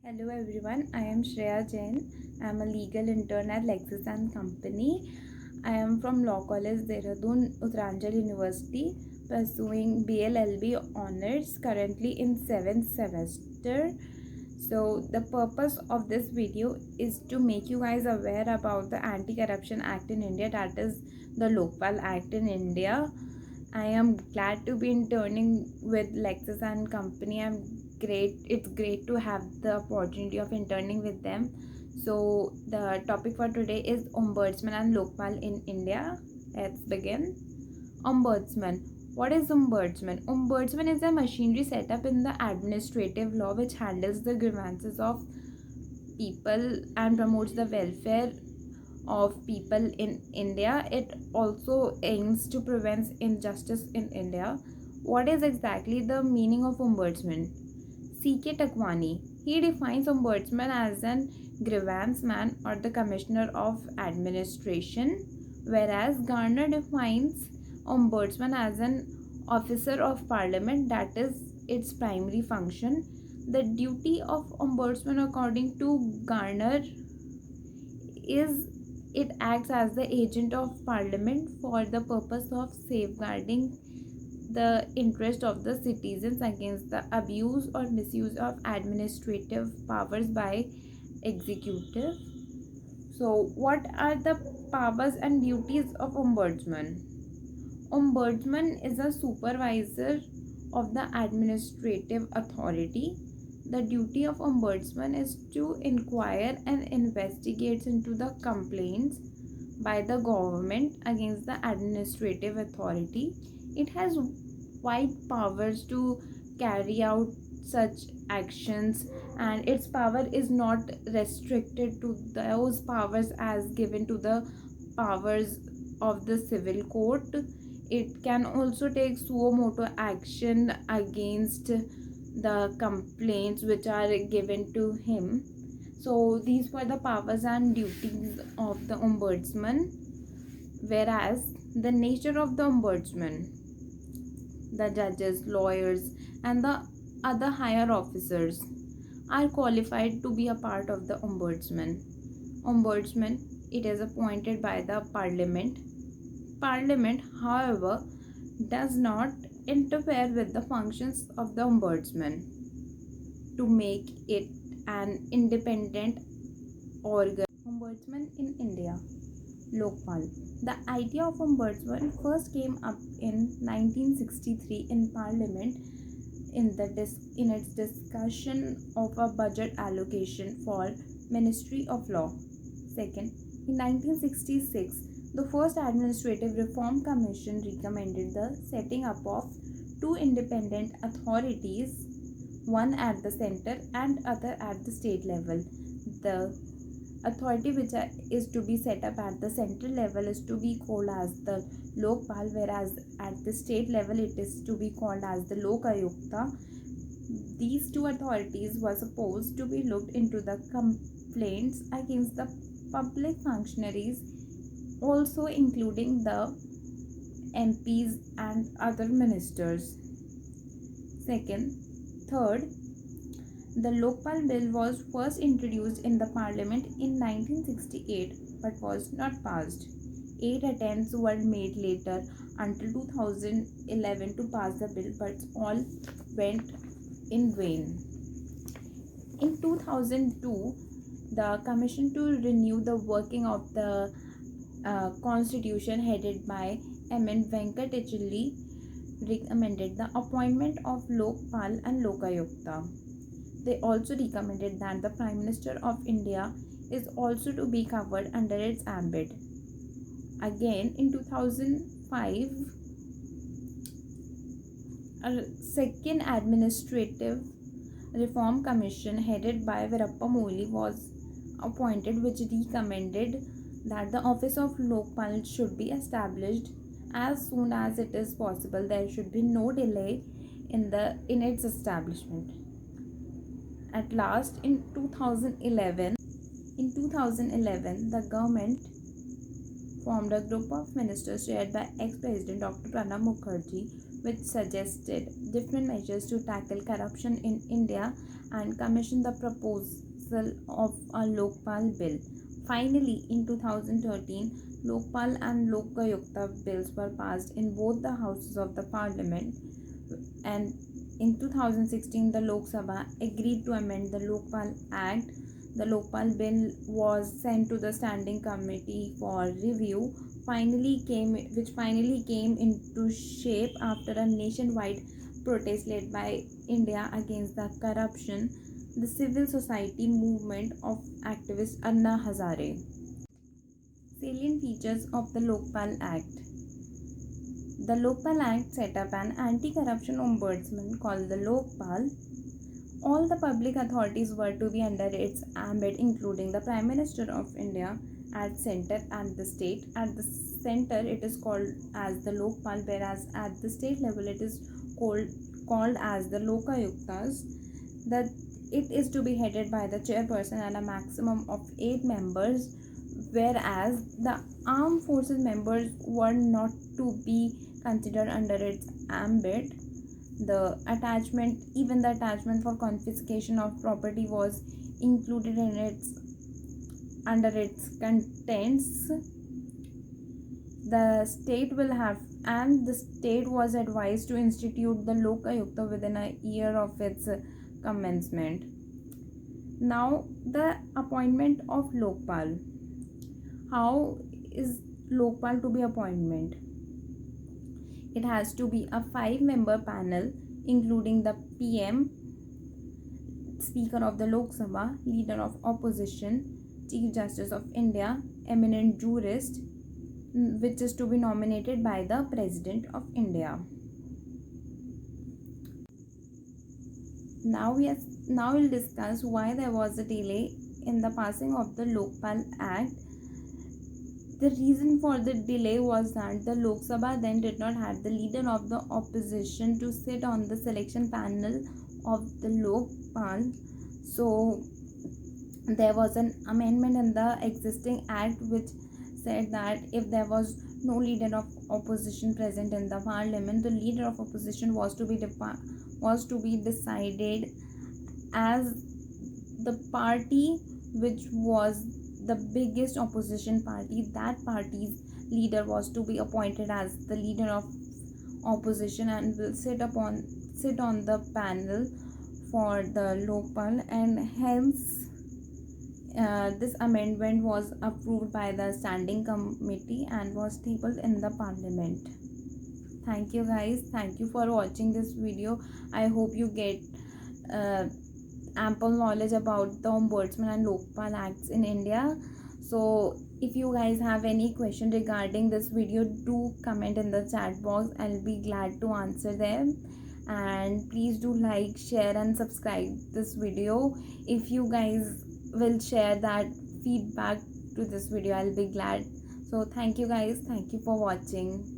Hello everyone, I am Shreya Jain. I am a legal intern at Lexis and Company. I am from Law College, Dehradun, Uttaranchal University, pursuing BLLB honors currently in 7th semester. So the purpose of this video is to make you guys aware about the Anti-Corruption Act in India, that is the Lokpal Act in India. I am glad to be interning with Lexis and Company. It's great to have the opportunity of interning with them. So the topic for today is Ombudsman and Lokpal in India. Let's begin. Ombudsman. What is Ombudsman? Ombudsman is a machinery set up in the administrative law which handles the grievances of people and promotes the welfare of people in India. It also aims to prevent injustice in India. What is exactly the meaning of ombudsman? C.K. Takwani. He defines ombudsman as an grievance man or the commissioner of administration, whereas Garner defines ombudsman as an officer of parliament, that is its primary function. The duty of ombudsman according to Garner is it acts as the agent of parliament for the purpose of safeguarding the interest of the citizens against the abuse or misuse of administrative powers by executive. So what are the powers and duties of ombudsman? Ombudsman is a supervisor of the administrative authority. The duty of ombudsman is to inquire and investigate into the complaints by the government against the administrative authority. It has wide powers to carry out such actions, and its power is not restricted to those powers as given to the powers of the civil court. It can also take suo motu action against the complaints which are given to him. So these were the powers and duties of the ombudsman. Whereas the nature of the ombudsman, the judges, lawyers, and the other higher officers are qualified to be a part of the ombudsman. Ombudsman, it is appointed by the parliament. Parliament, however, does not interfere with the functions of the ombudsman to make it an independent organ. Ombudsman in India. Lokpal. The idea of ombudsman first came up in 1963 in Parliament in its discussion of a budget allocation for Ministry of Law. Second, in 1966, the first Administrative Reform Commission recommended the setting up of two independent authorities, one at the center and other at the state level. The authority which is to be set up at the central level is to be called as the Lokpal, whereas at the state level it is to be called as the Lok Ayukta. These two authorities were supposed to be looked into the complaints against the public functionaries, also including the MPs and other ministers. Third, the Lokpal Bill was first introduced in the Parliament in 1968 but was not passed. 8 attempts were made later until 2011 to pass the bill, but all went in vain. In 2002, the Commission to Renew the Working of the Constitution, headed by M.N. Venkatachilli, recommended the appointment of Lokpal and Lokayukta. They also recommended that the Prime Minister of India is also to be covered under its ambit. Again, in 2005, a second Administrative Reform Commission headed by Virappa Moily was appointed, which recommended that the office of Lokpal should be established as soon as it is possible. There should be no delay in its establishment. At last, in 2011, the government formed a group of ministers chaired by ex-president Dr. Pranab Mukherjee, which suggested different measures to tackle corruption in India and commissioned the proposal of a Lokpal bill. Finally, in 2013, Lokpal and Lokayukta bills were passed in both the houses of the parliament, and in 2016 the Lok Sabha agreed to amend the Lokpal Act. The Lokpal bill was sent to the standing committee for review, which finally came into shape after a nationwide protest led by India against the corruption, the civil society movement of activist Anna Hazare. Salient features of the Lokpal Act. The Lokpal Act set up an anti-corruption ombudsman called the Lokpal. All the public authorities were to be under its ambit, including the Prime Minister of India at center and the state. At the center, it is called as the Lokpal, whereas at the state level, it is called as the Lokayuktas. That it is to be headed by the chairperson and a maximum of 8 members, whereas the armed forces members were not to be considered under its ambit. The attachment for confiscation of property was included in its under its contents. The state was advised to institute the Lokayukta within a year of its commencement. Now, the appointment of Lokpal. How is Lokpal to be appointment? It has to be a 5-member panel, including the PM, Speaker of the Lok Sabha, Leader of Opposition, Chief Justice of India, eminent jurist, which is to be nominated by the President of India. Now we'll discuss why there was a delay in the passing of the Lokpal Act. The reason for the delay was that the Lok Sabha then did not have the leader of the opposition to sit on the selection panel of the Lokpal. So there was an amendment in the existing act which said that if there was no leader of opposition present in the parliament, the leader of opposition was to be decided as the party which was the biggest opposition party. That party's leader was to be appointed as the leader of opposition and will sit on the panel for the Lokpal, and hence this amendment was approved by the standing committee and was tabled in the parliament. Thank you guys. Thank you for watching this video. I hope you get ample knowledge about the Ombudsman and Lokpal Acts in India. So if you guys have any question regarding this video, do comment in the chat box. I'll be glad to answer them. And please do like, share and subscribe this video. If you guys will share that feedback to this video, I'll be glad. So thank you guys. Thank you for watching.